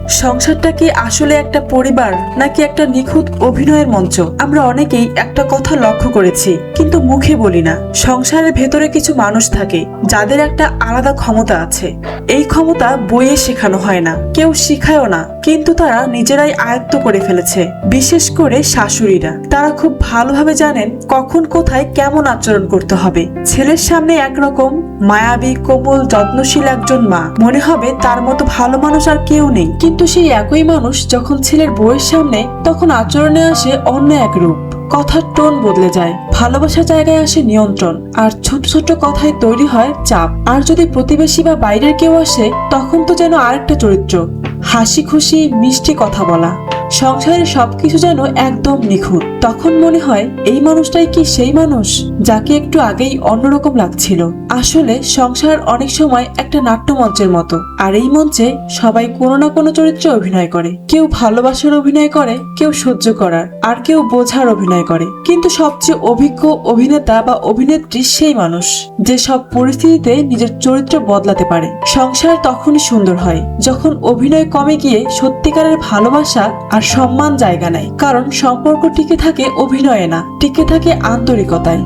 সংসারটা কি আসলে একটা পরিবার নাকি একটা নিখুঁত অভিনয়ের মঞ্চ? আমরা অনেকেই একটা কথা লক্ষ্য করেছি, কিন্তু মুখে বলি না। সংসারের ভেতরে কিছু মানুষ থাকে যাদের একটা আলাদা ক্ষমতা আছে। এই ক্ষমতা বইয়ে শেখানো হয় না, কেউ শিখায়ও না, কিন্তু তারা নিজেরাই আয়ত্ত করে ফেলেছে। বিশেষ করে শাশুড়িরা, তারা খুব ভালোভাবে জানেন কখন কোথায় কেমন আচরণ করতে হবে। ছেলের সামনে একরকম মায়াবী, কোমল, যত্নশীল একজন মা, মনে হবে তার মতো ভালো মানুষ আর কেউ নেই। কিন্তু সেই একই মানুষ যখন ছেলের বউয়ের সামনে, তখন আচরণে আসে অন্য এক রূপ। কথার টোন বদলে যায়, ভালোবাসার জায়গায় আসে নিয়ন্ত্রণ, আর ছোট ছোট কথায় তৈরি হয় চাপ। আর যদি প্রতিবেশী বা বাইরের কেউ আসে, তখন তো যেন আরেকটা চরিত্র, হাসি খুশি মিষ্টি কথা বলা। সংসারের সবকিছু যেন একদম নিখুঁত। তখন মনে হয় এই মানুষটাই কি সেই মানুষ যাকে একটু আগেই অন্যরকম লাগছিল। আসলে সংসার অনেক সময় একটা নাট্যমঞ্চের মতো, আর এই মঞ্চে সবাই কোনো না কোনো চরিত্রে অভিনয় করে। কেউ ভালোবাসার অভিনয় করে, কেউ সহ্য করার, আর কেউ বোঝার অভিনয় করে। কিন্তু সবচেয়ে অভিজ্ঞ অভিনেতা বা অভিনেত্রী সেই মানুষ যে সব পরিস্থিতিতে নিজের চরিত্র বদলাতে পারে। সংসার তখনই সুন্দর হয় যখন অভিনয় কমে গিয়ে সত্যিকারের ভালোবাসা আর সম্মান জায়গা নেয়। কারণ সম্পর্ক টিকে থাকে অভিনয়ে না, টিকে থাকে আন্তরিকতায়।